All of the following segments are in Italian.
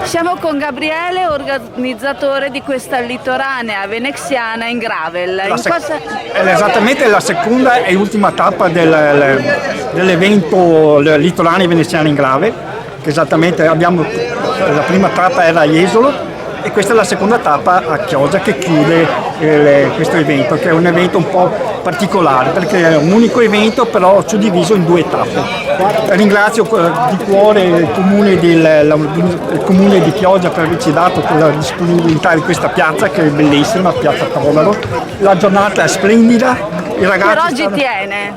Siamo con Gabriele, organizzatore di questa litoranea veneziana in gravel. È esattamente la seconda e ultima tappa dell'evento Litoranea veneziana in gravel, che esattamente abbiamo, la prima tappa era a Jesolo e questa è la seconda tappa a Chioggia che chiude questo evento, che è un evento un po' particolare perché è un unico evento però suddiviso in due tappe. Ringrazio di cuore il comune di Chioggia per averci dato la disponibilità di questa piazza che è bellissima, piazza Tolaro. La giornata è splendida. I ragazzi per oggi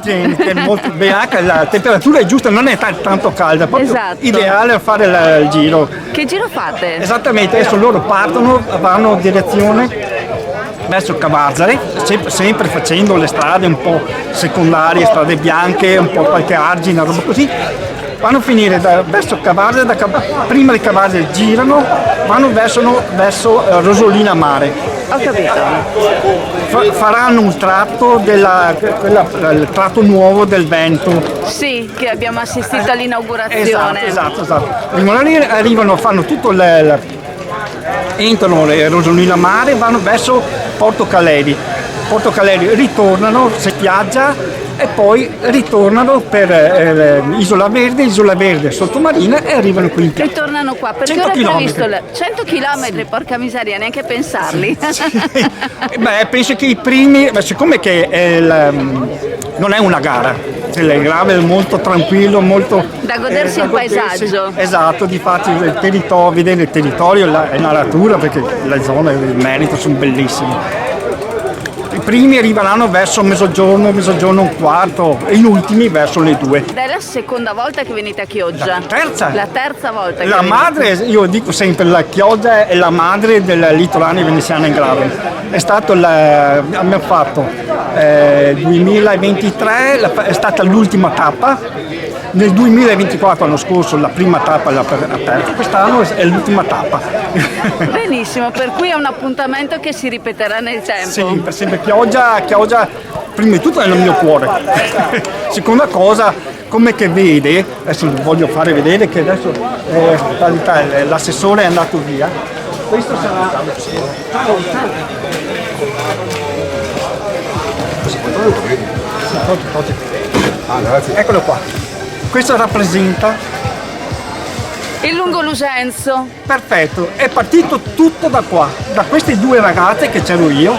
tiene molto bene, anche la temperatura è giusta, non è tanto calda, proprio esatto. Ideale a fare il giro. Che giro fate? Esattamente, adesso loro partono, vanno in direzione verso Cavarzare, sempre facendo le strade un po' secondarie, strade bianche, un po' qualche argine, roba così. Vanno a finire verso Cavarzare, prima di Cavarzare girano, vanno verso Rosolina Mare. Ho capito. Faranno un tratto il tratto nuovo del Vento. Sì, che abbiamo assistito all'inaugurazione. Esatto. Arrivano, fanno tutto entrano Rosolina Mare, vanno verso Porto Caleri, ritornano, spiaggia e poi ritornano per Isola Verde, Sottomarina e arrivano qui in piazza. Ritornano qua perché 100 ora chilometri. ho visto 100 km, porca miseria, neanche pensarli. Sì. Beh, penso che i primi, siccome che non è una gara, il gravel è molto tranquillo, molto da godersi il paesaggio. Esatto, difatti vedere il territorio e la natura, perché le zone del merito sono bellissime. I primi arriveranno verso mezzogiorno un quarto e gli ultimi verso le 2. Ed è la seconda volta che venite a Chioggia? La terza volta che la venite. madre, io dico sempre, la Chioggia è la madre della Litoranea veneziana in gravel. È stato abbiamo fatto 2023, è stata l'ultima tappa. Nel 2024, l'anno scorso, la prima tappa l'ha aperta, quest'anno è l'ultima tappa. Benissimo, per cui è un appuntamento che si ripeterà nel tempo. Sì, per sempre Chioggia, prima di tutto è nel mio cuore. Seconda cosa, come che vede, adesso voglio fare vedere che adesso l'assessore è andato via. Questo sarà... Eccolo qua. Questo rappresenta il Lungolusenso. Perfetto, è partito tutto da qua, da queste due ragazze che c'ero io,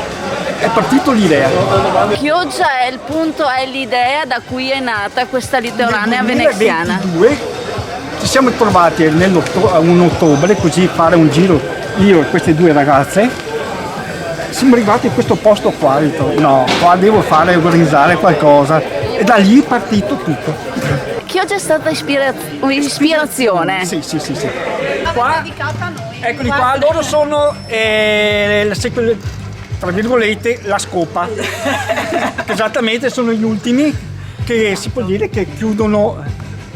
è partito l'idea. Chioggia è il punto, è l'idea da cui è nata questa litoranea veneziana. Nel 2022 ci siamo trovati un ottobre, così fare un giro io e queste due ragazze. Siamo arrivati in questo posto qua, ho detto no, qua devo organizzare qualcosa e da lì è partito tutto. Chioggia è stata un'ispirazione. Sì. Qua, eccoli qua, loro sono tra virgolette la scopa. Esattamente, sono gli ultimi che si può dire che chiudono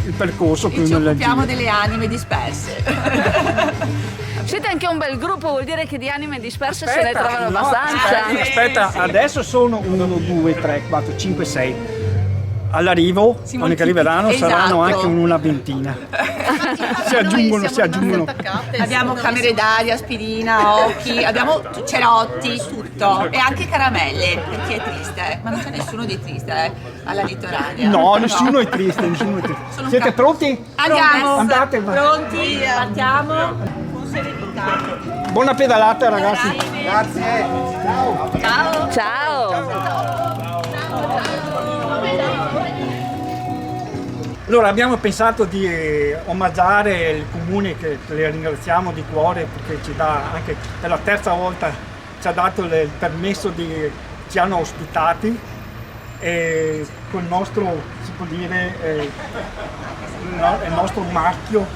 il percorso. E ci occupiamo delle anime disperse. Siete anche un bel gruppo, vuol dire che di anime disperse se ne trovano abbastanza. Aspetta, adesso sono 1, 2, 3, 4, 5, 6. All'arrivo, quelli che arriveranno saranno anche una ventina. Si aggiungono. Abbiamo camere d'aria, aspirina, occhi, abbiamo cerotti, tutto. E anche caramelle, per chi è triste. Ma non c'è nessuno di triste alla litoranea. No, nessuno è triste, Siete pronti? Andiamo! Andate, Pronti? Partiamo. Buona pedalata ragazzi. Grazie. Ciao. Allora abbiamo pensato di omaggiare il comune, che le ringraziamo di cuore perché ci dà anche per la terza volta ci ha dato il permesso ci hanno ospitati e col nostro, si può dire, il nostro marchio.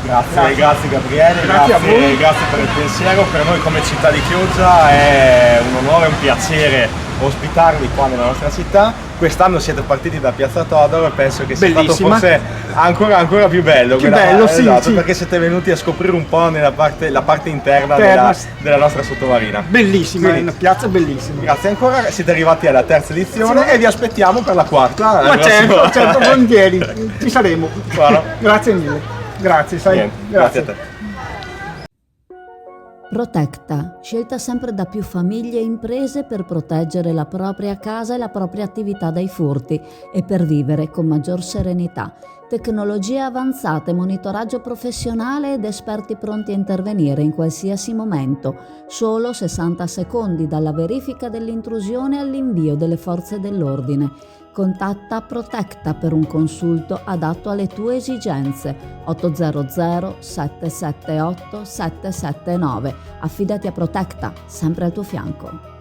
Grazie Gabriele, grazie a voi. Grazie per il pensiero. Per noi come città di Chioggia è un onore e un piacere ospitarvi qua nella nostra città. Quest'anno siete partiti da Piazza Todaro e penso che sia stato forse ancora più bello. Esatto, sì. Perché siete venuti a scoprire un po' la parte interna della nostra sottomarina. Bellissima, è una piazza bellissima. Grazie ancora, siete arrivati alla terza edizione e vi aspettiamo per la quarta. Ma certo, volentieri, ci saremo. Voilà. Grazie mille. Grazie, sai. Grazie a te. Protecta, scelta sempre da più famiglie e imprese per proteggere la propria casa e la propria attività dai furti e per vivere con maggior serenità. Tecnologie avanzate, monitoraggio professionale ed esperti pronti a intervenire in qualsiasi momento. Solo 60 secondi dalla verifica dell'intrusione all'invio delle forze dell'ordine. Contatta Protecta per un consulto adatto alle tue esigenze. 800 778 779. Affidati a Protecta, sempre al tuo fianco.